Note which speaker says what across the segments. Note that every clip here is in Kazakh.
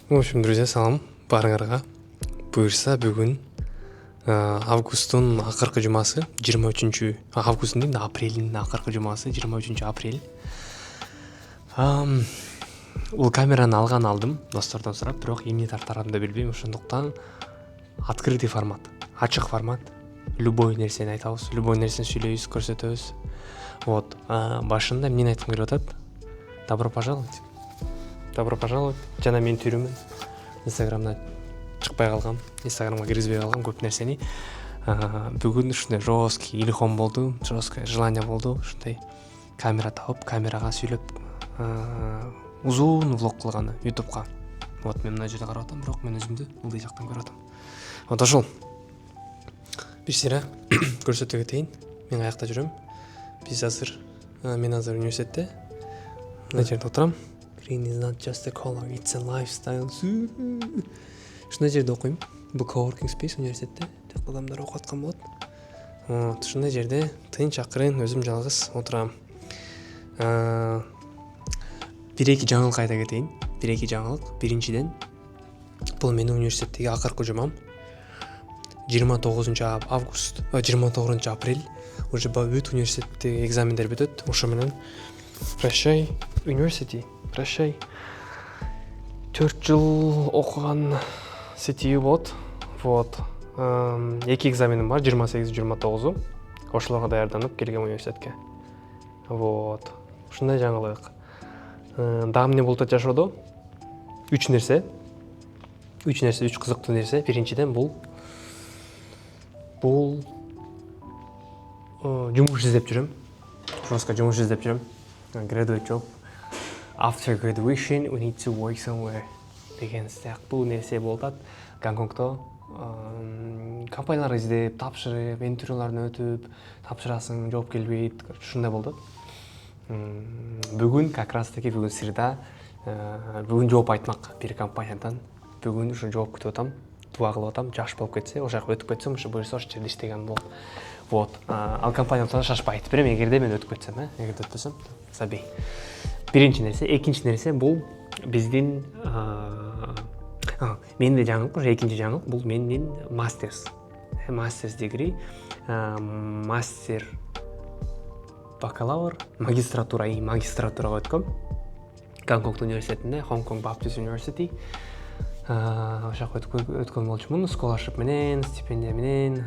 Speaker 1: В общем, друзья, салам баарыңарга. Буюрса бүгүн августтун акыркы жумасы 23 августтун дейм да, апрелдин акыркы жумасы 23 апрель. Бул камераны алдым достордон сурап, бирок эмне тартаарын да билбейм. Ошондуктан открытый формат, ачык формат. Любой нерсени айтабыз, любой нерсени сүйлөйбүз, көрсөтөбүз. Вот, башында эмнени айткым келип атат? Добро пожаловать. Добро пожаловать. Жана мен түрүмүн. Инстаграмда чыкпай калгам, Инстаграмга киргизбей калгам көп нерсени. Бүгүн ушундай жесткий илхом болду, жесткое желание болду, ушундай камера тауып, камерага сүйлөп узун влог кылганы ютубка. Вот мен мына жерде карап атам, бирок мен өзүмдү ылдый жактан көрүп атам. Вот ошол. Бир сыйра көрсөтө кетейин. Мен аякта жүрөм. Мен азыр университетте. Мына жерде отурам. Green is not just a color, it's a lifestyle. Ушундай жерде окуйм. Бул coworking space университетте. Тек адамдар окуп аткан болот. Вот, ушундай жерде тынч акырын өзүм жалгыз отурам. Бир-эки жаңылык айта кетейин. Бир-эки жаңылык. Биринчиден, бул менин университеттеги акыркы жумам. 29 август, 29 апрель уже бүт университеттеги экзамендер бүтөт. Ошо менен прощай университи, прощай. 4 жыл окуган сетиби болот. Вот. Эки экзаменим бар, 28-29. Ошолорго даярданып келгем университетке. Вот. Ушундай жаңылык. Дагы эмне болуп атат жашоодо? 3 нерсе, 3 кызыктуу нерсе. Биринчиден бул жумуш издеп жүрөм. Жестко жумуш издеп жүрөм. Graduate job. After graduation, we need to work somewhere. Деген сыяктуу нерсе болуп атат. Гонконгдо компаниялар издеп, тапшырып, интервьюлардан өтүп, тапшырасың, жооп келбейт. Ушундай болуп атат. Бүгүн как раз таки бүгүн среда, бүгүн жооп айтмак бир компаниядан. Бүгүн ушу жооп күтүп атам. Дуа кылып атам, жаш болуп кетсе, ошол жака өтүп кетсем, ошо буюрса ошол жерде иштеген болот. Вот. Ал компаниядан шашпай айтып берем, эгерде мен өтүп кетсем, эгерде өтпөсөм, забей. Биринчи нерсе, экинчи нерсе бул биздин менде жаңылык, уже экинчи жаңылык, бул менин мастерс дегри, мастер бакалавр, магистратурага өткөм. Гонконг университетинде, Hong Kong Baptist University. Ошака өткөн болчумун, scholarship менен, стипендия менен,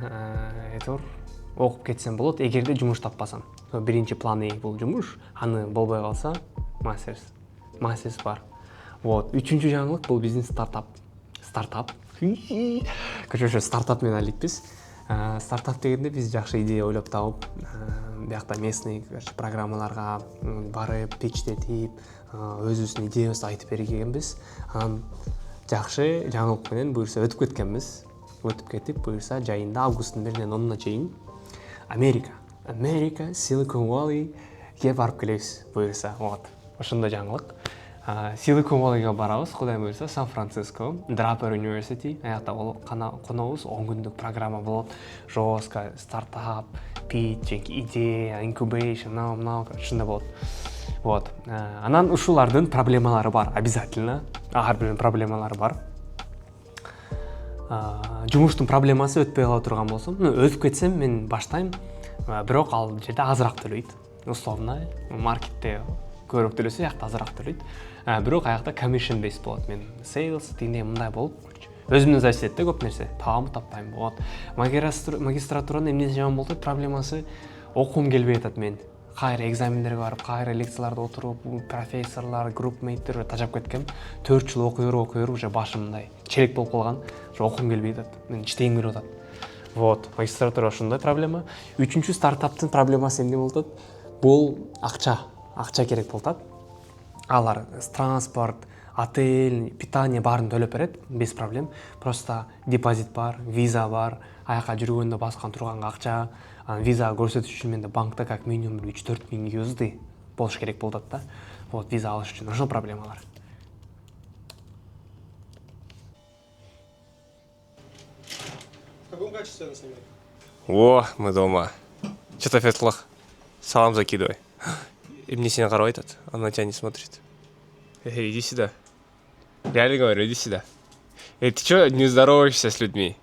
Speaker 1: окуп кетсем болот, эгерде жумуш таппасам. Биринчи планы бул жумуш, аны болбой калса, мастерс бар. Вот, үчүнчү жаңылык бул биздин стартап. Короче, стартап менен алиппиз. Стартап дегенде биз жакшы идея ойлоп тауып, биякта местный программаларга барып, питчтетип, өзүбүздүн идеябызды айтып бергенбиз. Анан жакшы жаңылык менен буюрса өтүп кеткенбиз. Өтүп кетип, буюрса жайында августтун 1-нен 10-уна чейин Америка, Silicon Valley'ге барып келебиз буюрса. Вот. Ошондой жаңылык. Silicon Valley'га барабыз, кудай буюрса, Сан-Франциско, Draper University. Аякта конобуз 10 күндүк программа болот. Жестко стартап, питчинг, идея, incubation, ушундай болот. Вот. Анан ушулардын проблемалары бар, обязательно. Ар биринин проблемалары бар. Жумуштун проблемасы өтпөй кала турган болсом, өтүп кетсем мен баштайм, бирок ал жерде азыраак төлөйт. Условно, маркетте көбүрөөк төлөсө, аякта азыраак төлөйт. Бирок аякта commission based болот. Мен sales тигине мындай болуп, өзүмдөн зависит этти көп нерсе. Табамы, таппайм. Вот. Магистратуранын эмнеси жаман болот? Проблемасы окугум келбей атат мен. Кайра экзамендерге барып, кайра лекцияларда отуруп, профессорлор, группмейттер тажап кеткем. 4 жыл окуй берип, уже башым мындай челек болуп калган. Уже окугум келбей атат. Мен иштегим келип атат. Вот, магистратура ошондой проблема. Үчүнчү стартаптын проблемасы эмне болуп атат? Бул акча керек болуп атат. Алар транспорт, отель, питание баарын төлөп берет, без проблем. Просто депозит бар, виза бар, аяка жүргөндө баскан турганга акча, виза көрсөтүш үчүн менде банкта как минимум 3-4 миң USD болуш керек болуп атат да. Вот, виза алыш үчүн ошол проблемалар.
Speaker 2: В каком качестве она снимает?
Speaker 1: О, мы дома. Что-то Фетхуллах, салам закидывай. И мне сильно каравай этот, она на тебя не смотрит. Иди сюда.
Speaker 3: Реально говорю, иди сюда. Ты что не здороваешься с людьми?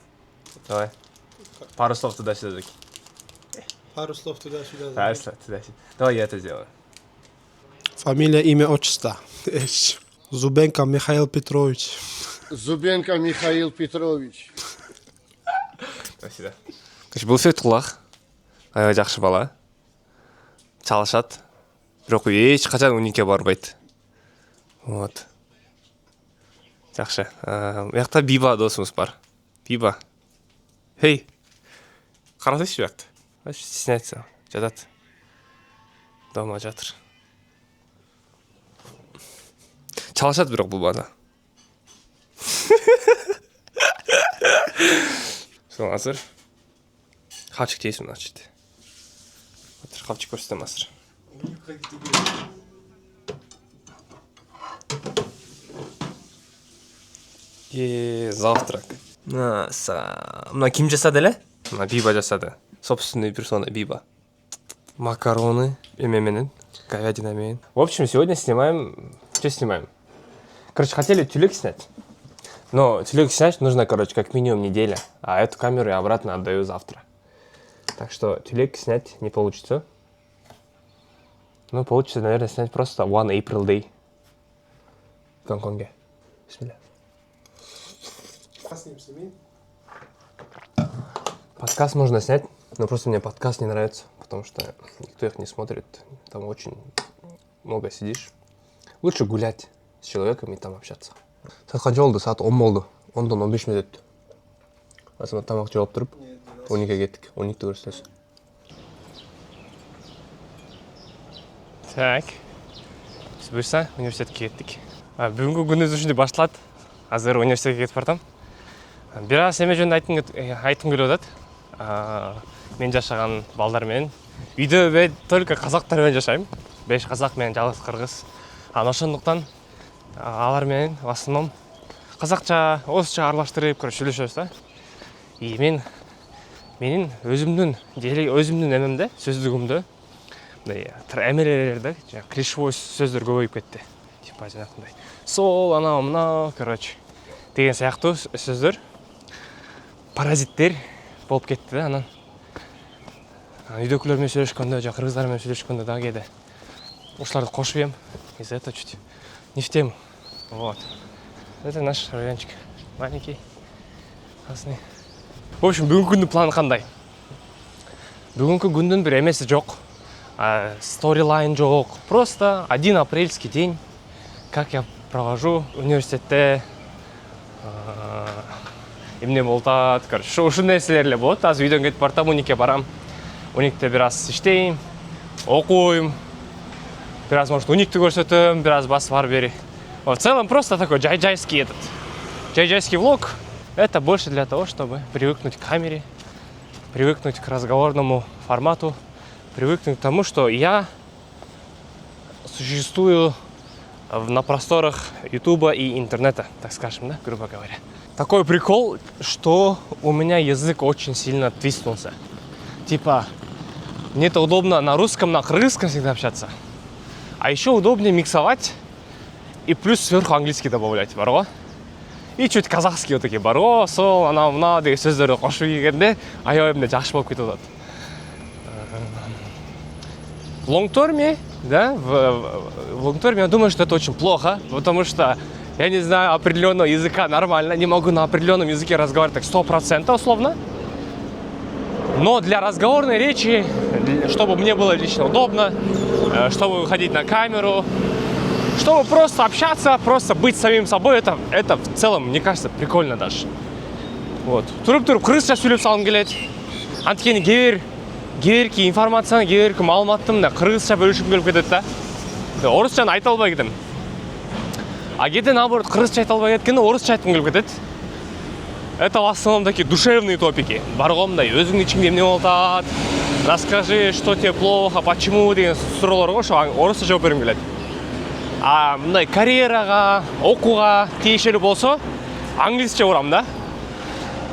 Speaker 3: Давай. Пару слов туда-сюда закинь.
Speaker 2: Пару слов туда-сюда.
Speaker 3: Пару слов туда-сюда. Давай я это сделаю.
Speaker 2: Фамилия, имя, отчество. Зубенко Михаил Петрович.
Speaker 4: Зубенко Михаил Петрович.
Speaker 3: Спасибо. Бұл Фетхуллах жақсы бала. Çalışады. Бірақ ешқашан унике бармайды. Вот. Жақсы. Яқта Биба досымыз бар. Биба. Хей. Қарасайшы яқты. Стесняется. Жатады. Дома жатыр. Çalışады бірақ бұл бала. Сол азыр. Хавчик тейсің, значит. Хавчик көрсетем азыр. Завтрак. Мына кім жасады әлі? Мына Биба жасады. Собственная персона Биба. Макароны, эмеменен, говядинамен. В общем, сегодня снимаем... Что снимаем? Короче, хотели тюлек снять. Но тюлек снять нужно, короче, как минимум неделя. А эту камеру я обратно отдаю завтра. Так что тюлек снять не получится. Ну, получится, наверное, снять просто One April Day. В Гонконге. Бисмилля. Подкаст можно снять, но просто мне подкаст не нравится, потому что никто их не смотрит. Там очень много сидишь. Лучше гулять с человеком и там общаться. Saat qancha oldu? Saat 10 oldu. 10-dan 15 minut ötті. Азамат тамақ жауып тұрып, 12-ге кеттік. 12-ті көрсетесіз. Так. Біз бұйырса университетке кеттік. Бүгінгі күніміз үшін де башталады. Азыр университетке кетіп бардым. Біраз еме жөнінде айтқым келіп жатады. Мен жашаған балдармен. Үйде только қазақтармен жашаймын. 5 қазақ мен жалғыз қырғыз. Ошондуктан алармен в основном қазақша, орысша аралаштырып, сүйлөшөбүз да. И менин өзүмдүн эмемде, сөздүгүмдө мындай эмелерде, клишевой сөздөр көбөйүп кетти. Типа жанакындай. Сол, анау, мынау, короче, деген сыяктуу сөздөр, паразиттер болуп кетти да. Анан үйдөкүлөр менен сүйлөшкөндө, кыргыздар менен сүйлөшкөндө дагы кээде ушуларды кошуп ем. Из-за этого чуть не в тему. Вот. Это наш райончик. Маленький. Классный. В общем, бүгүнкү күндүн планы кандай? Бүгүнкү күндүн бир эмеси жок. Сторилайн жок. Просто 1 апрельский день. Как я провожу в университетте. Эмне болтат. Короче, ушул нерселер эле болот. Азыр үйдөн кетип бартам, уникке барам. Уникте бир аз иштейм, окуйм. Biraz может уникті көрсетім, biraz бас бар бери. В целом просто такой джайджайский влог. Это больше для того, чтобы привыкнуть к камере, привыкнуть к разговорному формату, привыкнуть к тому, что я существую на просторах Ютуба и интернета, так скажем, да, грубо говоря. Такой прикол, что у меня язык очень сильно твистнулся. Типа, мне-то удобно на русском, на кыргызском всегда общаться. А еще удобнее миксовать и плюс сверху английский добавлять, бар. И чуть казахский вот такие, бар. Сол, анау, мынау деген сөздерді қосып келгенде, аябай жақсы болып кетіп жатады. В лонгтерме, да, в лонгтерме я думаю, что это очень плохо, потому что я не знаю определенного языка нормально, не могу на определенном языке разговаривать так 100% условно. Но для разговорной речи, чтобы мне было лично удобно, чтобы выходить на камеру, чтобы просто общаться, просто быть самим собой, это в целом, мне кажется, прикольно даже. Вот. Туруп-туруп кыргызча сүйлөп салгым келет. Анткени кээ информацияны, кээ маалыматты мына кыргызча бөлүшүм келип кетет да. Орусчаны айта албай кетем. А кээде наоборот кыргызча айта албай кеткенде орусча айткым келип кетет. Это в основном такие душевные топики. Баргомдай, өзүңдүн ичиңде эмне болуп атат? Расскажи, что тебе плохо, почему деген суроолорго ошо орусча жооп бергим келет. А мындай карьерага, окууга тиешелүү болсо, англисче урам да.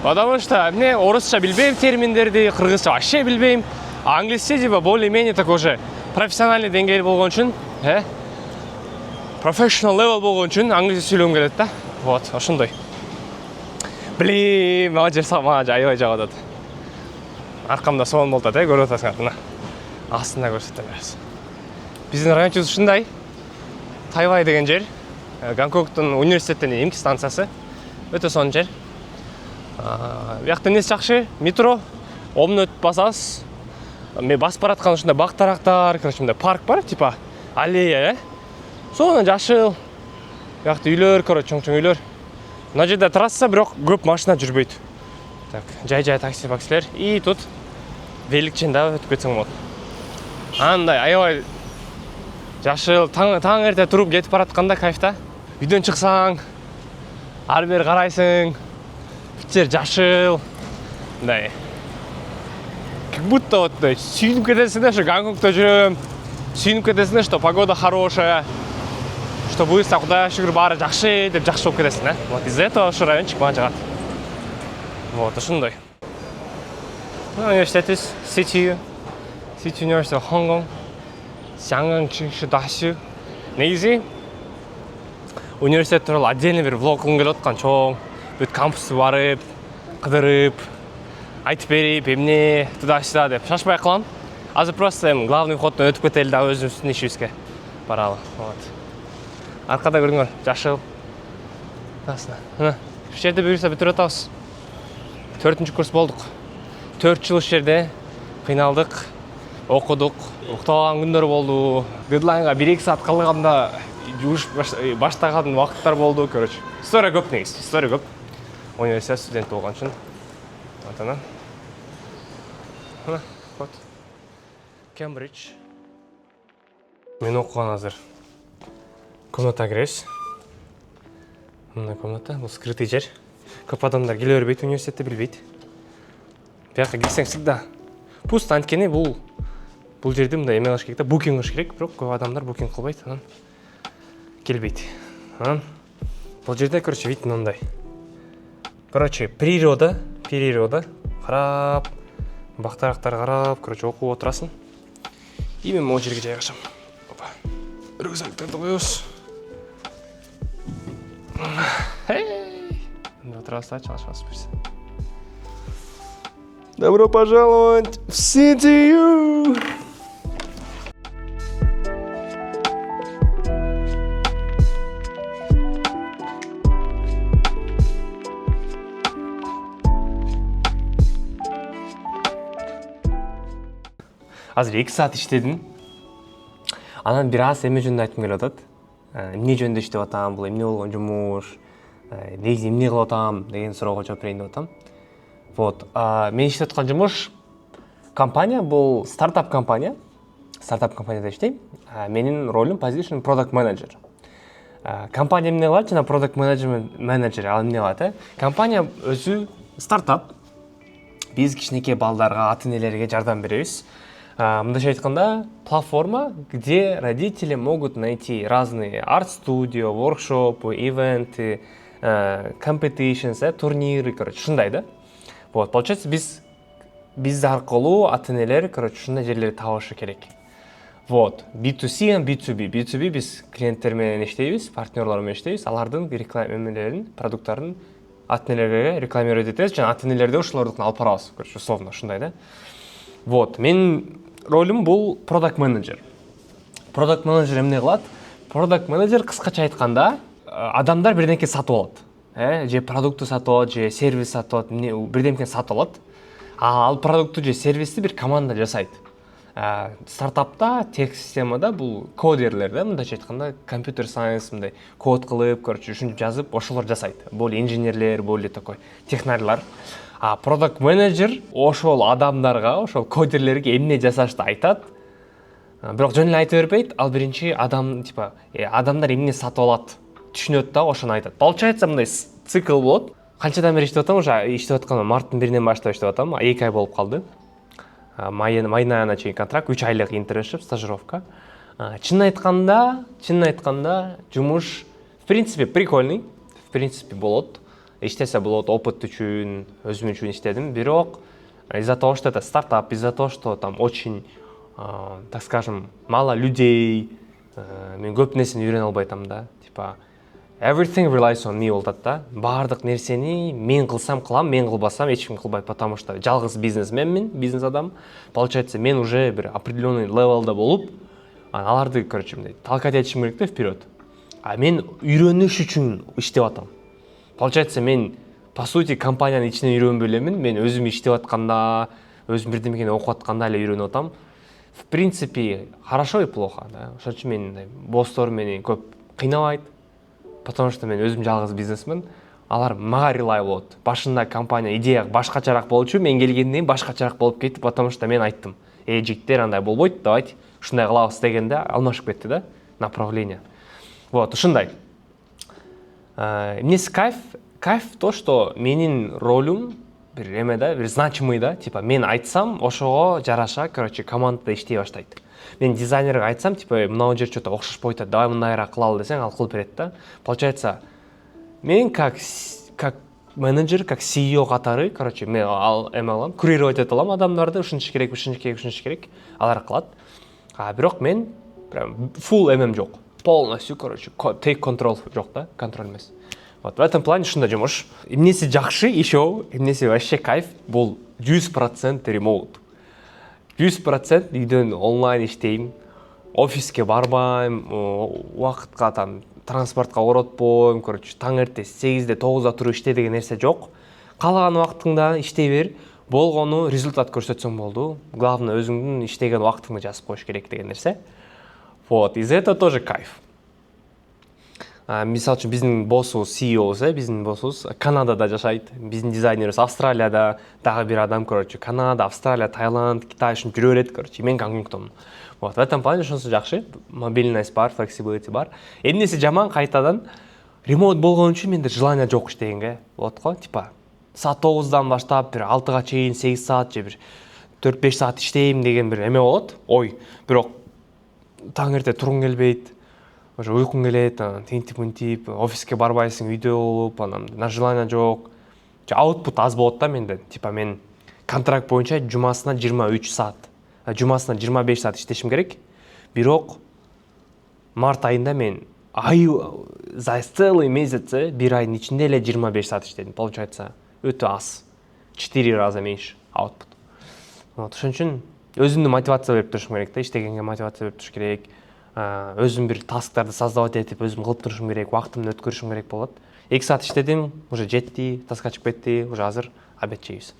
Speaker 3: Потому что мне орусча билбейм терминдерди, кыргызча вообще билбейм. А англисче типа более-менее такой же профессиональный деңгээл болгон үчүн, professional level болгон үчүн англис сүйлөгөм келет да. Вот, ошондой. Блин, мага аябай жагат атат. Аркамда сонун болуп атат, көрүп атасыңар мына. Астында көрсөтөм беребиз. Биздин райончубуз ушундай. Тайвай деген жер. Гонконгдун университеттин эмки станциясы. Өтө сонун жер. Биякта эмнеси жакшы? Метро, омун өтүп басасыз. Мен басып бараткан ушундай бак-тарактар, короче, мындай парк бар, типа аллея, сонун жашыл. Биякта үйлөр, короче, чоң-чоң үйлөр. Мына жерде трасса, бирок көп машина жүрбөйт. Так, жай-жай такси-баксилер. И тут великчен да өтүп кетсең болот. Андай аябай жашыл, таң эрте туруп кетип баратканда кайфта. Үйдөн чыксаң, ары бери карайсың. Жер жашыл. Мындай. Как будто вот сүйүнүп кетесиң да, что Гонконгдо жүрөм. Сүйүнүп кетесиң да, что погода хорошая. Что буюрса, Кудайга шүгүр баары жакшы деп жакшы болуп кетесиң, да? Вот из-за этого ошо райончик мага жагат. Вот, ошондой. Университетибиз CTU University of Hong Kong. Шанган Чинши Дашу. Негизи университет тууралуу отдельный бир влог кылгым келип аткан, чоң. Бүт кампусты барып, кыдырып, айтып берип, эмне туда-сюда деп шашпай кылам. Азыр просто главный входдон өтүп кетели да өзүбүздүн ишибизге баралы. Вот. Аркада көрүңөр, жашыл. Мына, ушул жерде буюрса бүтүрүп атабыз. 4-курс курс болдук. 4 жыл ушул жерде кыйналдык, окудук, уктабаган күндөр болду. Дедлайнга 1-2 саат калганда жууш баштаган убакыттар болду, короче. История көп негизи, история көп. Университет студенти болгон үчүн. Атана. Мына, вот. Кембридж. Мен окуган азыр комната киребиз. Мына комната, бул скрытый жер. Көп адамдар келе бербейт, университетте билбейт. Бияка келсең всегда пуст, анткени бул жерде мындай эме кылыш керек да, букинг кылыш керек, бирок көп адамдар букинг кылбайт, анан келбейт. Анан бул жерде, короче, вид мындай. Короче, природа, карап, бактарактар карап, короче, окуп отурасың. И мен могу жерге жайгашам. Опа. Рюкзакты коебуз. Отурасыздар, чалышабыз берсе. Добро пожаловать в CTU! Азыр 2 саат иштедим. Анан бир аз эме жөнүндө айткым келип атат. Эмне жөнүндө иштеп атам, бул эмне болгон жумуш, негизи эмне кылып атам деген суроого жооп берейин деп атам. Вот, мен иштеп аткан жумуш компания, бул стартап компания. Стартап компанияда иштейм. Менин ролум position product manager. Компания эмне кылат? Жана product manager ал эмне кылат? Компания өзү стартап. Биз кичинекей балдарга, ата-энелерге жардам беребиз. Мындайча айтканда, платформа, где родители могут найти разные арт-студио, воркшопы, ивенты, competitions, турниры, короче, шундай да. Вот, получается, биз аркылуу ата-энелер, короче, шундай жерлерди табышы керек. Вот, B2C and B2B. B2B биз клиенттер менен иштейбиз, партнерлор менен иштейбиз, алардын рекламаларын, продукттарын ата-энелерге рекламировать этебиз, жана ата-энелерди ошолордукун алып барабыз, короче, условно, шундай да. Вот, мен ролум бул product manager. Product manager эмне кылат? Product manager кыскача айтканда, адамдар бирденке сатып алат. Же продуктты сатып алат, же сервис сатып алат, бирденке сатып алат. Ал продуктты же сервисти бир команда жасайт. Стартапта, тех системада бул кодерлер да, мындайча айтканда, компьютер сайенс мындай код кылып, короче, ушинтип жазып, ошолор жасайт. Более инженерлер, более такой технарлар. Product manager ошол адамдарга, ошол кодерлерге эмне жасашты айтат. Бирок жөн эле айта бербейт, ал биринчи адам, типа, адамдар эмне сатып алат, түшүнөт да, ошону айтат. Получается, мындай цикл болот. Канчадан бери иштеп атам? Уже иштеп атканым марттын 1-нен баштап иштеп атам. 2 ай болуп калды. Майын айына чейин контракт, 3 айлык интерншип, стажировка. Чынын айтканда, жумуш в принципе прикольный, в принципе болот. Иштесе болот, опыт үчүн, өзүм үчүн иштедим. Бирок из-за того, что это стартап, из-за того, что там очень, так скажем, мало людей,
Speaker 1: мен көп нерсени үйрөнө албай атам да. Типа everything relies on me болуп атат да. Баардык нерсени мен кылсам кылам, мен кылбасам эч ким кылбайт, потому что жалгыз бизнесменмин, бизнес адам. Получается, мен уже бир определенный левелде болуп, аларды, короче, мындай толкать этишим керек да вперед. А мен үйрөнүш үчүн иштеп атам. Получается, мен по сути компаниянын ичинен үйрөнбөй элемин, мен өзүм иштеп атканда, өзүм бирдемекени окуп атканда эле үйрөнүп атам. В принципе, хорошо и плохо, да. Ошон үчүн мен боссторум мени көп кыйнабайт, потому что мен өзүм жалгыз бизнесмен. Алар мага релай болот. Башында компания идея башкачараак болчу, мен келгенден кийин башкачараак болуп кетти, потому что мен айттым. Жигиттер, андай болбойт, давайте ушундай кылабыз дегенде алмашып кетти да, направление. Вот, ушундай. Эмнеси кайф? Кайф то, что менин ролум бир эме да, бир значимый да, типа мен айтсам, ошого жараша, короче, командада иштей баштайт. Мен дизайнерге айтсам, типа мынау жер что-то окшошпой атат, давай мындайраак кылалы десең, ал кылып берет да. Получается, мен как менеджер, как CEO катары, короче, мен ал эме алам, курировать ете алам адамдарды, ушунча керек, ушунча керек, ушунча керек, алар кылат. Бирок мен прям full эмем жок. Полностью, короче, take control жок да, контроль эмес. Вот в этом плане ушундай жумуш. Эмнеси жакшы ишөө, эмнеси вообще кайф, бул 100% remote. 100% үйдөн онлайн иштейм, офиске барбайм, убакытка там транспортко оротпойм, короче, таң эрте 8-де 9-да туруп иште деген нерсе жок. Каалаган убактыңда иштей бер, болгону результат көрсөтсөң болду. Главное өзүңдүн иштеген убактыңды жазып коюш керек деген нерсе. Вот, из этого тоже кайф. Мисалы үчүн биздин боссубуз, CEOбуз, биздин боссубуз Канадада жашайт, биздин дизайнерибиз Австралияда, дагы бир адам, короче, Канада, Австралия, Таиланд, Китай ушинтип жүрө берет, короче, мен Гонконгдомун. Вот, в этом плане ошонусу жакшы, мобильность бар, flexibility бар. Эмнеси жаман кайтадан ремоут болгон үчүн менде желание жок иштегенге болот го, типа саат 9-дан баштап бир 6-га чейин 8 саат же бир 4-5 саат иштейм деген бир эме болот. Ой, бирок таң эрте тургуң келбейт. Уже уйкуң келет, тинтип-мынтип, офиске барбайсың, үйдө болуп, анан желание жок. Аутпут аз болот да менде. Типа мен контракт боюнча жумасына 23 саат, жумасына 25 саат иштешим керек. Бирок март айында мен за целый месяц, бир айдын ичинде эле 25 саат иштедим. Получается, өтө аз. 4 раза меньше аутпут. Вот, ошон үчүн өзүмдү мотивация берип турушум керек да, иштегенге мотивация берип туруш керек. Өзүм бир тасктарды создавать этип, өзүм кылып турушум керек, убактымды өткөрүшүм керек болот. 2 саат иштедим, уже жетти, таска чыгып кетти, уже азыр обед жейбиз.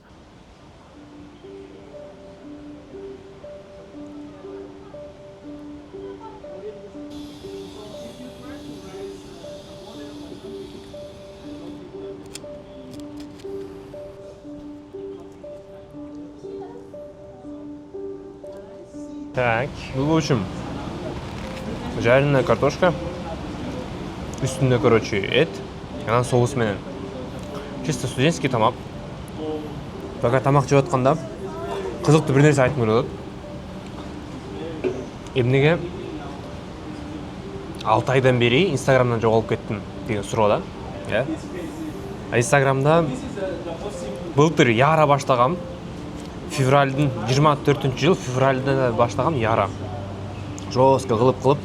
Speaker 1: Так, бул үчүн жареная картошка, үстүндө, короче, эт, анан соус менен. Чисто студентский тамак. Пока тамак жеп атканда кызыктуу бир нерсе айтып келип атат. Эмнеге 6 айдан бери Инстаграмдан жоголуп кеттим деген суроо да. Инстаграмда былтыр яра баштагам. Февралдын 24-жыл февралда баштагам яра. Жостко кылып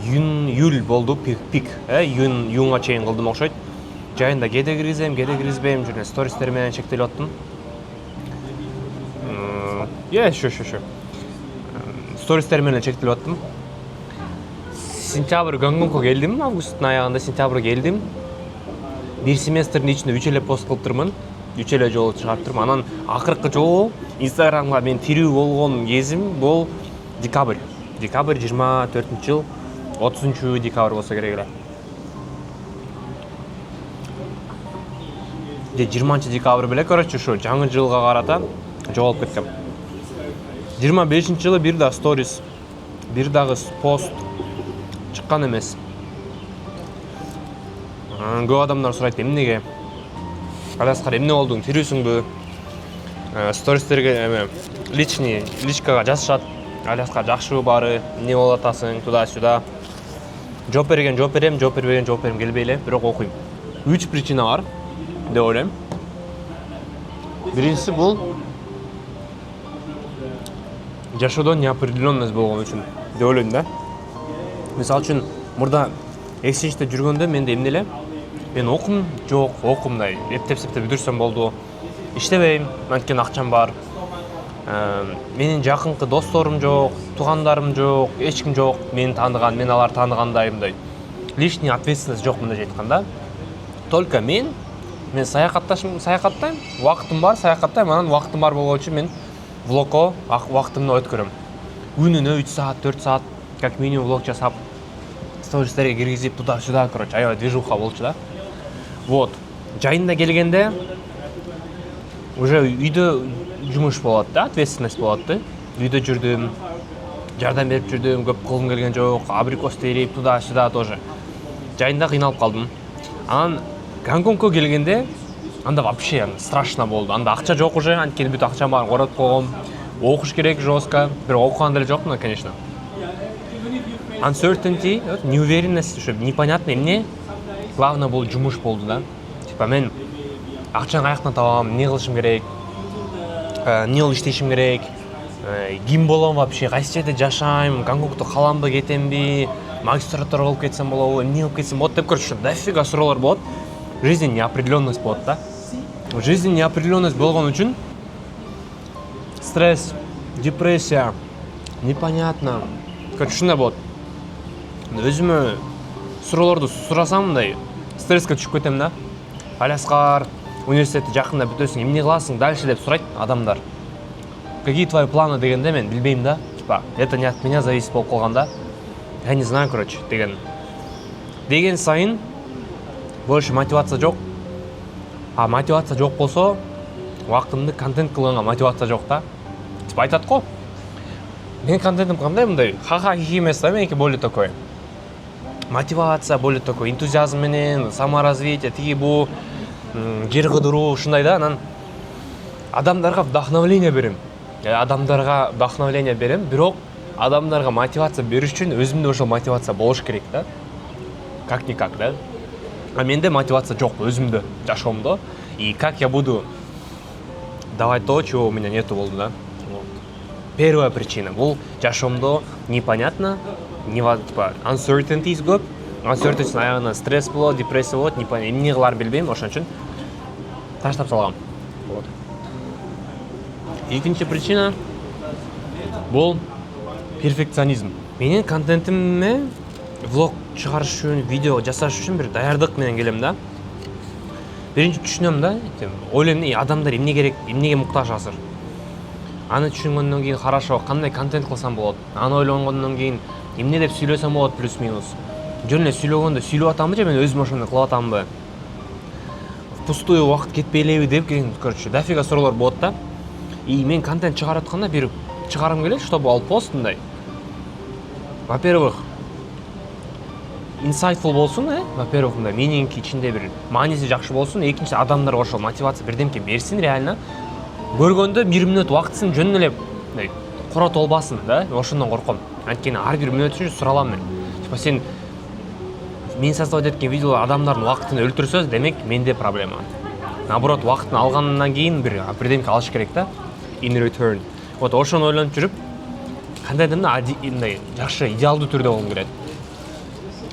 Speaker 1: июль болду пик, июнга чейин кылдым окшойт. Жайында кеде киргизем, кеде киргизбейм, жүрүн стористер менен чектелип аттым. Шо. Стористер менен чектелип аттым. Сентябрь Гонконгко келдим, августтун аягында сентябрь келдим. Бир семестрдин ичинде 3 эле пост кылып турмун. 3 эле жолу чыгарып турмун. Анан акыркы жолу Инстаграмга мен тирүү болгон кезим бул декабрь 24-жыл 30-декабрь болсо керек эле. 20-декабрь беле, короче, ушу жаңы жылга карата жоголуп кеткем. 25-жылы бир да сторис, бир дагы пост чыккан эмес. Көп адамдар сурайт, эмнеге? Аласкар, эмне болдуң, тирүүсүңбү? Стористерге личкага жазышат. Аласкар, жакшыбы баары, эмне болуп атасың, туда-сюда. Жооп берген жооп берем, жооп бербеген жооп берем келбей эле, бирок окуйм. 3 причина бар деп ойлойм. Биринчиси бул жашоодо неопределенность болгон үчүн деп ойлойм да.
Speaker 3: Мисалы үчүн мурда эксченжде жүргөндө менде эмне эле мен окум жок, окумдай эптеп бүтүрсөм болду. Иштебейм, анткени акчам бар. Менин жакынкы досторум жок, туугандарым жок, эч ким жок. Мени тааныган, мен алар тааныгандай мындай лишний ответственность жок мындайча айтканда. Только мен саякаттайм, убактым бар, саякаттайм, анан убактым бар болгон үчүн мен влогко убактымды өткөрөм. Күнүнө 3 саат, 4 саат как минимум влог жасап, стористерге киргизип туда-сюда, короче, аябай движуха болчу да. Вот. Жайында келгенде уже үйдө жумуш болот да, ответственность болот да. Үйдө жүрдүм, жардам берип жүрдүм, көп колум келген жок, абрикос терип туда-сюда тоже. Жайында кыйналып калдым. Анан Гонконгко келгенде анда вообще страшно болду. Анда акча жок уже, анткени бүт акчам баарын коротуп койгом. Окуш керек жестко, бирок окуган деле жокмун, конечно. Uncertainty, неуверенность, ушу непонятно эмне. Главное бул жумуш болду да. Типа мен акчаны каяктан табам, эмне кылышым керек, эмне кылып иштешим керек, ким болом вообще, кайсы жерде жашайм, Гонконгдо каламбы, кетемби, магистратура кылып кетсем болобу, эмне кылып кетсем болот деп, короче, дофига суроолор болот. Жизнь неопределенность болот да. Жизнь неопределенность болгон үчүн стресс, депрессия, непонятно. Короче, ушундай болот. Өзүмө суроолорду сурасам мындай стресске түшүп кетем да. Аляскар, университетти жакында бүтөсүң, эмне кыласың дальше деп сурайт адамдар. Какие твои планы дегенде мен билбейм да. Типа, это не от меня зависит болуп калган да. Я не знаю, короче, деген сайын больше мотивация жок. А мотивация жок болсо, убактымды контент кылганга мотивация жок да. Типа айтат го. Мен контентим кандай мындай ха-ха-хи эмес да, меники более такой. Мотивация, более такой энтузиазм менен, саморазвитие, тиги бу, жер кыдыруу ушундай да. Анан адамдарга вдохновление берем. Бирок адамдарга мотивация бериш үчүн өзүмдө ошол мотивация болуш керек да. Как-никак да. А менде мотивация жок өзүмдө, жашоомдо. И как я буду давать то, чего у меня нету болду да. Вот. Первая причина бул жашоомдо непонятно, типа uncertainties көп. Uncertainties аягына стресс болот, депрессия болот, непонятно, эмне кылар билбейм, ошон үчүн таштап салгам. Вот. Экинчи причина бул перфекционизм. Менин контентимме влог чыгарыш үчүн, видео жасаш үчүн бир даярдык менен келем да. Биринчи түшүнөм да, ойлойм, адамдар эмне керек, эмнеге муктаж азыр. Аны түшүнгөндөн кийин хорошо, кандай контент кылсам болот. Аны ойлонгондон кийин эмне деп сүйлөсөм болот плюс-минус. Жөн эле сүйлөгөндө сүйлөп атамбы же мен өзүм ошондой кылып атамбы. Впустую убакыт кетпей элеби деп, короче, дофига суроолор болот да. И мен контент чыгарып атканда бир чыгарым келет, чтобы ал пост мындай. Во-первых, insightful болсун, во-первых, мындай менинг ичинде бир мааниси жакшы болсун, экинчи адамдарга ошол мотивация бирдемке берсин реально. Көргөндө 1 мүнөт убактысын жөн эле мындай коротуп албасын да, ошондон корком. Анткени ар бир мүнөт үчүн суралам мен. Типа сен мен создавать эткен видеолор адамдардын убактын өлтүрсө, демек менде проблема. Наоборот, убактын алгандан кийин бирдемке алыш керек да. In return. Вот ошону ойлонуп жүрүп, контентимди мындай жакшы, идеалдуу түрдө болгум келет.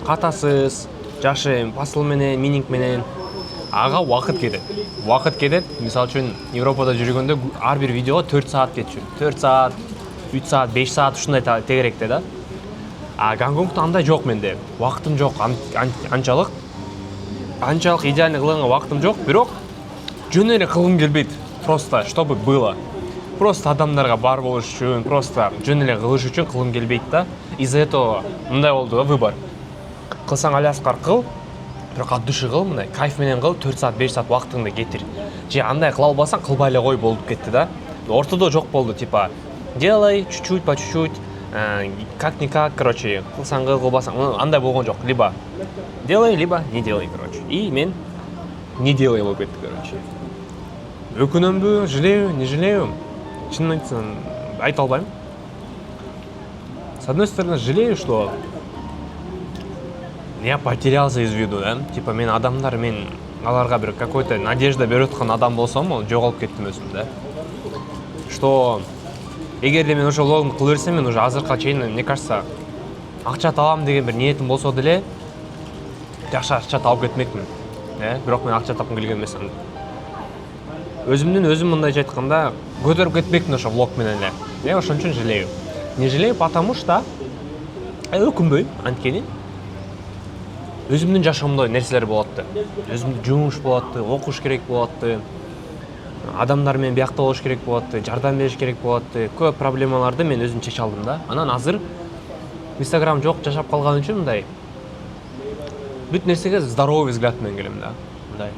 Speaker 3: Катасыз, жакшы посыл менен, мининг менен ага убакыт кетет. Мисалы үчүн Европада жүргөндө ар бир видеого 4 саат кетчү. 4 саат, 3 саат, 5 саат ушундай тегеректе да. А Гонконгдо андай жок менде. Убактым жок, анчалык идеально кылганга убактым жок, бирок жөн эле кылгым келбейт. Просто чтобы было. Просто адамдарга бар болуш үчүн, просто жөн эле кылыш үчүн кылгым келбейт да. Из-за этого мындай болду да выбор. Кылсаң аляскар кыл, бирок от души кыл, мындай кайф менен кыл, 4 саат, 5 саат убактыңды кетир. Же андай кыла албасаң, кылбай эле кой болуп кетти да. Ортодо жок болду, типа делай чуть-чуть по чуть-чуть, как-никак, короче, кылсаң кылбасаң, андай болгон жок. Либо делай, либо не делай, короче. И мен не делай болуп кетти, короче. Өкүнөмбү, жалею, не жалею? Чынын айтсам, айта албайм. С одной стороны, жалею, что я потерялся из виду, да? Типа мен аларга бир какой-то надежда берип аткан адам болсом, ол жоголуп кеттим өзүм, да? Что эгерде мен ошол влогумду кыла берсем, мен уже азыркыга чейин, мне кажется,
Speaker 1: акча табам деген бир ниетим болсо деле жакшы акча тауып кетмекмин. Бирок мен акча тапкым келген эмес. Өзүмдүн өзүм мындайча айтканда көтөрүп кетмекмин ошо влог менен эле. Ошон үчүн жалею. Не жалею, потому что өкүнбөйм, анткени өзүмдүн жашоомдо нерселер болот. Өзүмдү жумуш болот, окуш керек болот. Адамдар менен биякта болуш керек болот, жардам бериш керек болот. Көп проблемаларды мен өзүм чече алдым да. Анан азыр Instagram жок жашап калган үчүн мындай бүт нерсеге здоровый взгляд менен келем да. Мындай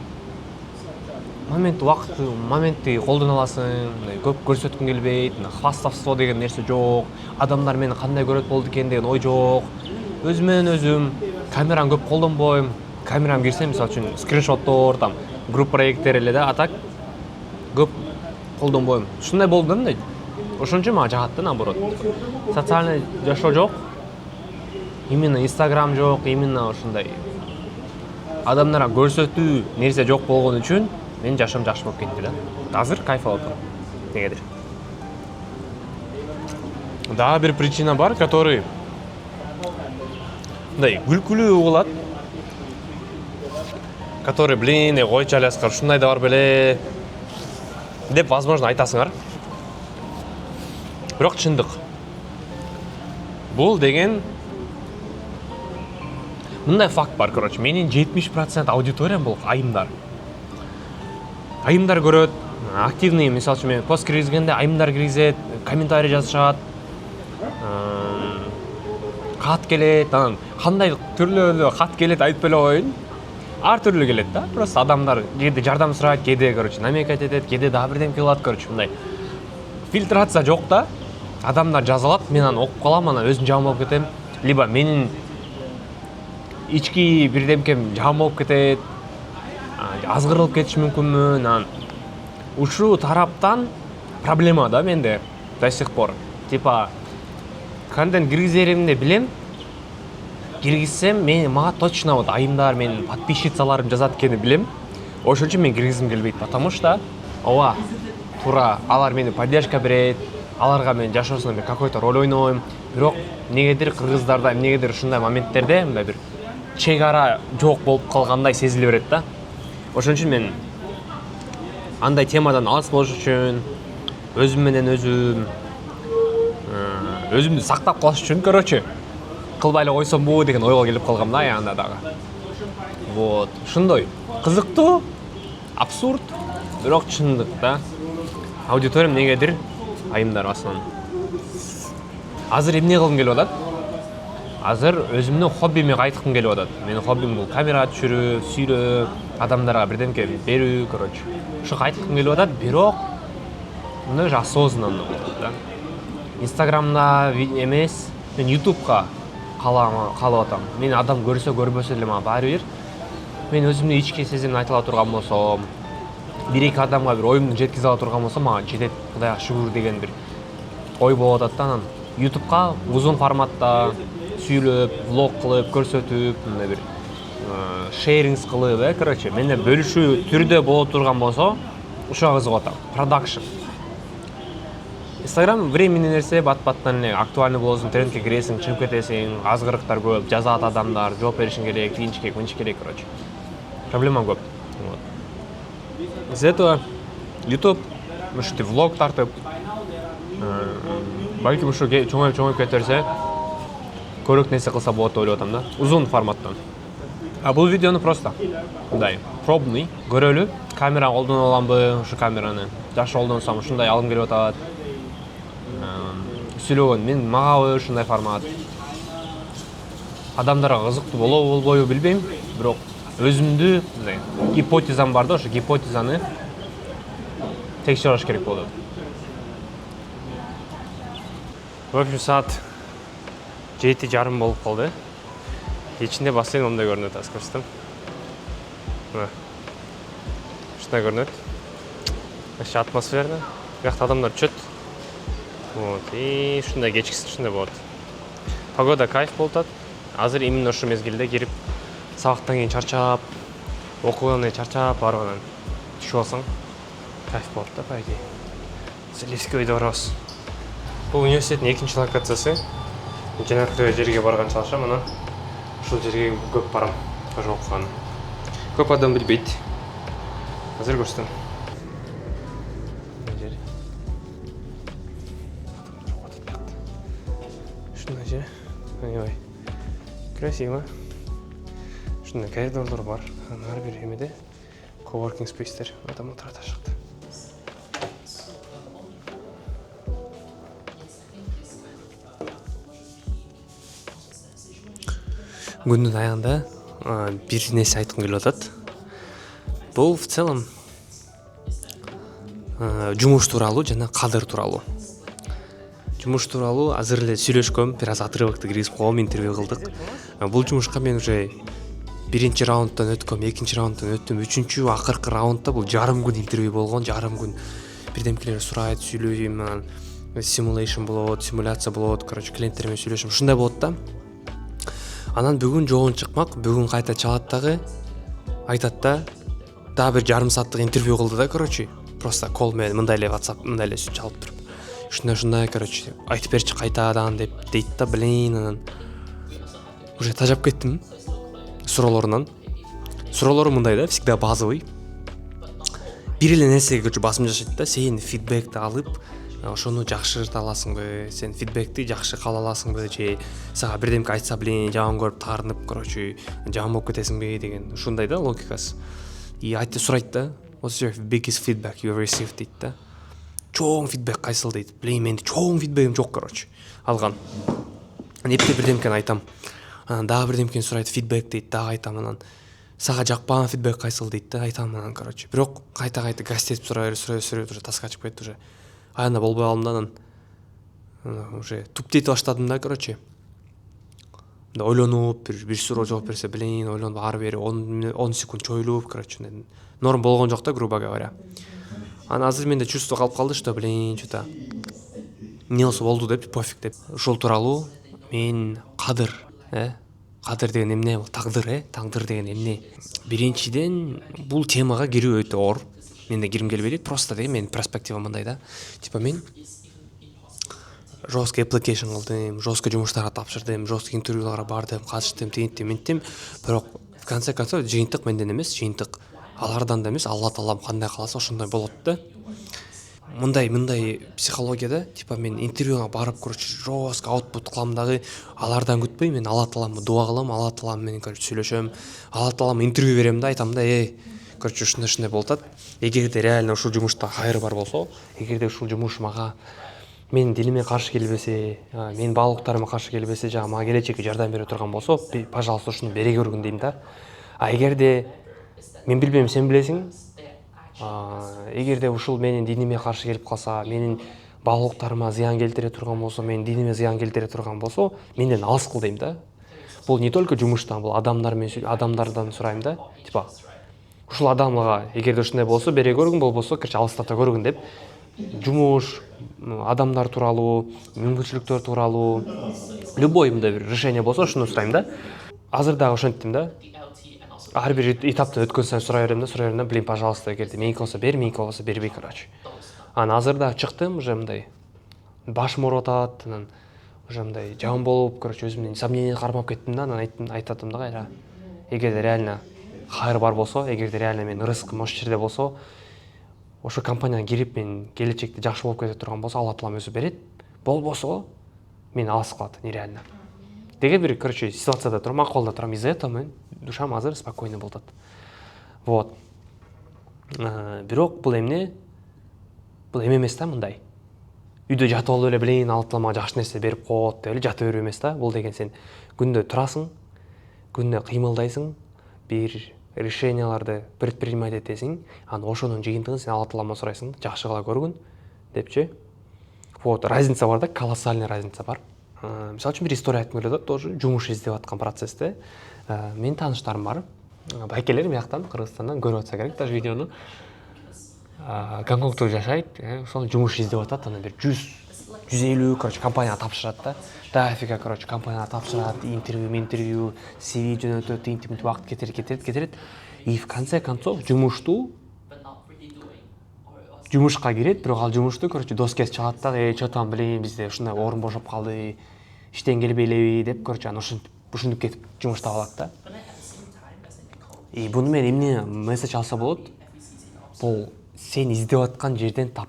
Speaker 1: моментти колдоно аласың, көп көрсөткүң келбейт, хвастовство деген нерсе жок, адамдар мени кандай көрөт болду экен деген ой жок. Өзүм менен өзүм камераны көп колдонбойм. Камерам кирсем, мисалы үчүн скриншоттор, там групп проекттер эле да, атак көп колдонбойм. Ушундай болду да мындай. Ошон үчүн мага жагат да, наоборот. Социальный жашоо жок. Именно Instagram жок, именно ушундай адамдарга көрсөтүү нерсе жок болгон үчүн менин жашоом жакшы болуп кетти да. Азыр кайф алып атам. Негедир. Дагы бир причина бар, который мындай күлкүлүү болот. Который, блин, койчу Аляскар, ушундай да бар беле деп, возможно, айтасыңар. Бирок чындык. Бул деген мындай факт бар, короче. Менин 70% аудиториям бул айымдар. Айымдар көрөт, активный, мисалы үчүн мен пост киргизгенде айымдар киргизет, комментарий жазышат, кат келет, анан кандай түрлүү кат келет айтып эле коеюн. Ар түрлүү келет да. Просто адамдар кээде жардам сурайт, кээде, короче, намекать этет, кээде дагы бирдем кылат, короче, мындай. Фильтрация жок да. Адамдар жазалат, мен аны окуп калам, анан өзүм жаман болуп кетем. Либо менин ички бирдемкем жаман болуп кетет, азгырылып кетиш мүмкүнмүн. Анан ушул тараптан проблема да менде до сих пор. Типа контент киргизеримди билем. Киргизсем, мага точно вот айымдар, менин подписчицаларым жазат экенин билем. Ошон үчүн мен киргизгим келбейт, потому что туура алар мени поддержка берет, аларга мен жашоосунда какой-то роль ойнойм. Бирок негедир кыргыздарда, негедир ушундай моменттерде мындай бир чек ара жок болуп калгандай сезиле берет да. Ошон үчүн мен андай темадан алыс болуш үчүн, өзүм менен өзүмдү сактап калыш үчүн, короче, кылбай эле койсомбу деген ойго келип калгам да аягында дагы. Вот, ушундай кызыктуу, абсурд, бирок чындык да. Аудиториям негедир айымдар басынан. Азыр эмне кылгым келип атат? Азыр өзүмдүн хоббиме кайткым келип атат. Менин хоббим бул камера түшүрүү, сүйлөө, адамдарга бирдемке берүү, короче. Ушу кайткым келип атат, бирок мындай осознанно болот да. Инстаграмда эмес, мен ютубка калып атам. Мени адам көрсө көрбөсө деле мага баары бир. Мен өзүмдүн ички сезимди айта ала турган болсом, бир-эки адамга бир оюмду жеткизе ала турган болсом, мага жетет, Кудайга шүгүр деген бир ой болуп атат да. Анан ютубка узун форматта сүйлөп, влог кылып, көрсөтүп, мындай бир шерингс кылып, короче, менен бөлүшүү түрдө боло турган болсо, ушуга кызыгып атам. Продакшн. Инстаграм временный нерсе, бат-баттан эле актуальный болосуң, трендке киресиң, чыгып кетесиң, азгырыктар көп, жазат адамдар, жооп беришиң керек, тигинчи керек, мынчы керек, короче. Проблема көп. Из этого YouTube, ушинтип влог тартып, балким ушу чоңоюп кетерсе, көрөк нерсе кылса болот деп ойлоп атам да. Узун форматтан. А бул видеону просто мындай пробный көрөлү. Камера колдоно аламбы, ушу камераны. Жакшы колдонсам ушундай алгым келип атат. Сүйлөгөн мага ушундай формат. Адамдарга кызыктуу болобу болбойбу билбейм, бирок өзүмдү мындай гипотезам бар да, ошо гипотезаны текшериш керек болот. В общем, саат 7:30 болуп калды. Ичинде бассейн мындай көрүнөт, аз көрсөтөм. Ушундай көрүнөт. Вообще атмосферно. Биякта адамдар чөт. Вот, и ушундай кечкиси ушундай болот. Погода кайф болуп атат. Азыр именно ушу мезгилде кирип, сабактан кийин чарчап, окуудан чарчап барып анан түшүп алсаң кайф болот да, по идее. Залесский ойдо барабыз. Бул университеттин экинчи локациясы.
Speaker 3: Жанагы жерге барган чалышам, анан ушул жерге көп барам. Жоккан. Көп адам билбейт. Азыр көрсөтөм. Шундай жер. Ой. Красиво. Шундай коридорлор бар. Ар бир эмеде coworking space'тер. Адам отурат ашыкты. Күндүн аягында бир нерсе айткым келип атат. Бул в целом жумуш тууралуу жана кадыр тууралуу. Жумуш тууралуу азыр эле сүйлөшкөм, бир аз отрывокты киргизип койгом, интервью кылдык. Бул жумушка мен уже биринчи раундтан өткөм, экинчи раундтан өттүм, үчүнчү акыркы раундда бул жарым күн интервью болгон, жарым күн бирдемкелер сурайт, сүйлөйм, анан simulation болот, симуляция болот, короче, клиенттер менен сүйлөшөм, ушундай болот да. Анан бүгүн жогон чыкмак, бүгүн кайта чалат дагы, айтат да, дагы бир жарым сааттык интервью кылды да, короче, просто кол менен мындай эле WhatsApp, мындай эле чалып туруп. Ушундай, короче, айтып берчи кайтадан деп дейт да, анан уже тажап кеттим суроолорунан. Суроолору мындай да, всегда базовый. Бир эле нерсеге көчүп басым жашайт да, сен фидбекти алып, ошону жакшырта аласыңбы, сен фидбекти жакшы кабыл аласыңбы, же сага бирдемке айтса, жаман көрүп таарынып, короче, жаман болуп кетесиңби деген, ушундай да логикасы. И айтты сурайт да, what's your biggest feedback you received дейт да. Чоң фидбек кайсыл дейт. Менде чоң фидбегим жок, короче, алган. Эпте бирдемкени айтам. Анан дагы бирдемкени сурайт, фидбек дейт, дагы айтам, анан сага жакпаган фидбек кайсыл дейт да, айтам, анан короче. Бирок кайта гастетип сурай берип уже таска чыгып кетти уже. Аянда болбой калдым да, анан уже туптейт баштадым да, короче. Ойлонуп, бир суроо жооп берсе, ойлонуп ары бери 10 секунд чойлуп, короче, норм болгон жок да, грубо говоря. Анан азыр менде чувство калып калды, что, что-то эмне болсо болду деп, пофиг деп. Ушул тууралуу мен кадыр, кадыр деген эмне, тагдыр, тагдыр деген эмне? Биринчиден, бул темага кирүү өтө оор. Менде кирим келбей элек, просто деген менин перспективам мындай да. Типа мен жестко application кылдым, жестко жумуштарга тапшырдым, жестко интервьюларга бардым, катыштым, тинтим, минтим. Бирок в конце концов жыйынтык менден эмес, жыйынтык алардан да эмес, Алла таалам кандай кааласа ошондой болот да. Мындай психологияда, типа мен интервьюга барып, короче, жестко аутпут кылам дагы, алардан күтпөй, мен Алла тааламга дуа кылам, Алла таалам менен, короче, сүйлөшөм, Алла таалам интервью берем да, айтам да, короче, ушундай болуп атат. Эгерде реально ушул жумушта кайыр бар болсо, эгерде ушул жумуш мага менин дилиме каршы келбесе, менин баалуулуктарыма каршы келбесе, жана мага келечекке жардам бере турган болсо, пожалуйста, ушуну бере көргүн дейм да. Эгерде мен билбейм, сен билесиң, эгерде ушул менин диниме каршы келип калса, менин баалуулуктарыма зыян келтире турган болсо, менин диниме зыян келтире турган болсо, менден алыс кыл дейм да. Бул не только жумуштан, бул адамдардан сурайм да. Типа, ушул адамга эгерде ушундай болсо, бере көргүн, болбосо, короче, алыстата көргүн деп. Жумуш, адамдар тууралуу, мүмкүнчүлүктөр тууралуу, любой мындай бир решение болсо, ушуну сурайм да. Азыр дагы ошентим да. Ар бир этапты өткөн сайын сурай берем да, пожалуйста, эгерде меники болсо бер, меники болбосо бербей, короче. Анан азыр дагы чыктым, уже мындай башым ооруп атат, анан уже мындай жаман болуп, короче, өзүмдүн сомнение кармап кеттим да, анан айтатым да кайра. Эгерде реально кайыр бар болсо, эгерде реально менин рызкым ошол жерде болсо, ошо компанияга кирип мен келечекте жакшы болуп кете турган болсо, Алла таалам өзү берет. Болбосо мени алыс кылат, нереально. Деген бир, короче, ситуацияда турам, акыбалда турам, из-за этого душам азыр спокойно болот. Вот. Бирок бул эме эмес да, мындай. Үйдө жатып алып эле, Алла таалам мага жакшы нерсе берип коет деп эле жатып берүү эмес да. Бул деген сен күндө турасың, күндө кыймылдайсың, бир решенияларды предпринимать этесиң, анан ошонун жыйынтыгын сен Алла тааламдан сурайсың, жакшы кыла көргүн депчи. Вот, разница бар да, колоссальный разница бар. Мисалы үчүн бир история айткым келип атат, тоже жумуш издеп аткан процессте. Менин тааныштарым бар. Байкелер мияктан, Кыргызстандан көрүп атса керек даже видеону. Гонконгдо жашайт, ошол жумуш издеп атат, анан бир 150, короче, компанияга тапшырат да. Дафига, короче, компанияга тапшырат, интервью, CV жөнөтөт, интимит убакыт кетирет. И в конце концов жумушка кирет, бирок ал жумушту, короче, доскасы чалат да, что там, бизде ушундай орун бошоп калды.
Speaker 1: иштен келбейлеби деп короче аны ушинтип кетип жумуштап алат да. И буну мен эмне месседж алса болот? Бул сен издеп аткан жерден тап.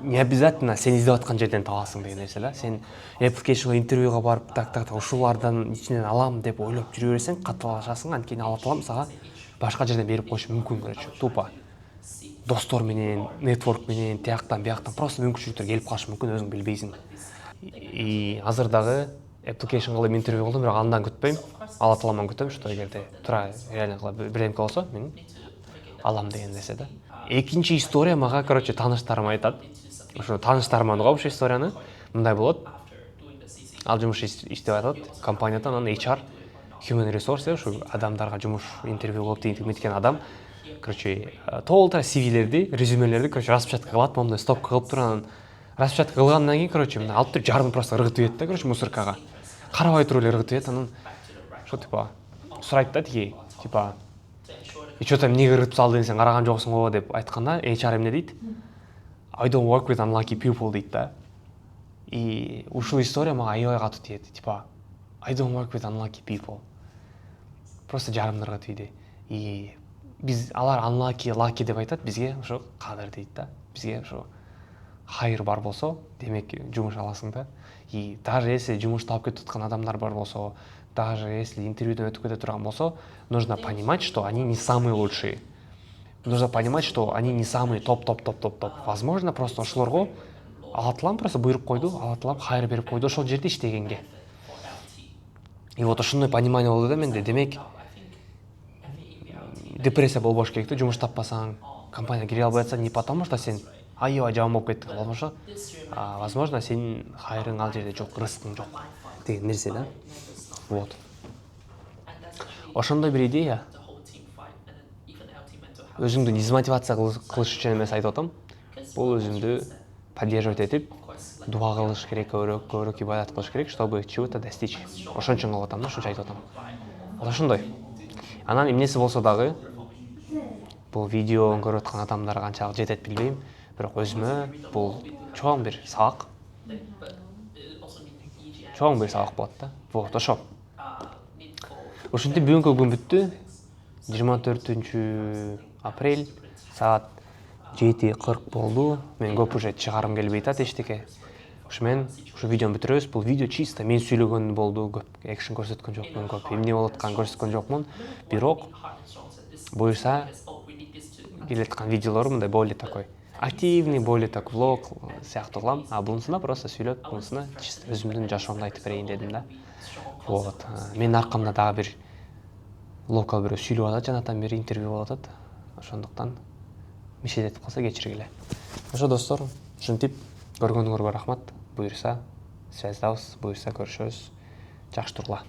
Speaker 1: Не обязательно сен издеп аткан жерден табасың деген нерсе да. Сен application интервьюга барып так ушулардан ичинен алам деп ойлоп жүрө берсең каталашасың, анткени алып алам сага башка жерден берип коюшу мүмкүн короче. Тупо достор менен, нетворк менен, тияктан бияктан просто мүмкүнчүлүктөр келип калышы мүмкүн, өзүң билбейсиң. И азыр дагы application кылып интервью кылдым, бирок андан күтпөйм. Ала аламан күтөм, что эгерде туура реально бирдемке болсо, мен алам деген нерсе да. Экинчи история мага, короче, тааныштарым айтат. Ошо тааныштарыман угап ошо историяны. Мындай болот. Ал жумуш иштеп атат, компанияда анан HR, human resource, ушу адамдарга жумуш интервью кылып тигинтиген адам, короче, толтура CV-лерди, резюмелерди, короче, распечатка кылат, мондай стопка кылып туруп, анан распечатка кылгандан кийин, короче, мына алып туруп жарым просто ыргытып ийет да, короче, мусоркага. Карабай туруп эле ыргытып ийет, анан ошо типа сурайт да тиги, типа и что там эмнеге ыргытып салдың сен караган жоксуң го деп айтканда, HR эмне дейт? I don't work with unlucky people дейт да. И ушул история мага аябай катуу тиет, типа I don't work with unlucky people. Просто жарым ыргытып ийди. И биз алар unlucky, lucky деп айтат, бизге ошо кадыр дейт да. Бизге ошо хайыр бар болсо, демек жумуш аласың да. И даже если жумуш таап кетип аткан адамдар бар болсо, даже если интервьюден өтүп кете турган болсо, нужно понимать, что они не самые лучшие. Нужно понимать, что они не самые топ. Возможно, просто ошолорго алатылам, просто буйруп койду, алатылам, хайыр берип койду ошол жерде иштегенге. И вот ошондой понимание болду да менде. Демек, депрессия болбош керек да, жумуш таппасаң, компанияга кире албай атсаң, не потому что сен аябай жаман болуп кеттиң, болбошо, возможно, сенин хайырың ал жерде жок, рызкың жок деген нерсе да. Вот. Ошондой бир идея. Өзүңдү дезмотивация кылыш үчүн эмес айтып атам. Бул өзүңдү поддерживать этип, дуа кылыш керек, көбүрөөк ибадат кылыш керек, чтобы чего-то достичь. Ошон үчүн кылып атам да, ошончо айтып атам. Ошондой. Анан эмнеси болсо дагы, бул видеону көрүп аткан адамдарга канчалык жетет билбейм, бирок өзүмө бул чоң бир сабак. Чоң бир сабак болот да. Вот, ошо. Ушинтип бүгүнкү күн бүттү. 24 апрель саат 7:40 болду. Мен көп уже чыгарым келбей атат эчтеке. Ушу мен ушу видеону бүтүрөбүз. Бул видео чисто мен сүйлөгөн болду, көп экшен көрсөткөн жокмун, көп эмне болуп атканын көрсөткөн жокмун. Бирок буюрса келаткан видеолор мындай более такой активный, более так влог сыяктуу кылам. А бунусуна просто сүйлөп, бунусуна чисто өзүмдүн жашоомду айтып берейин дедим да. Вот. Менин аркамда дагы бир локал бирөө сүйлөп атат, жанатан бери интервью болуп атат. Ошондуктан мишет этип калса кечиргиле. Ошо достор, ушинтип көргөнүңөргө рахмат. Буюрса связьдабыз, буюрса көрүшөбүз. Жакшы тургула.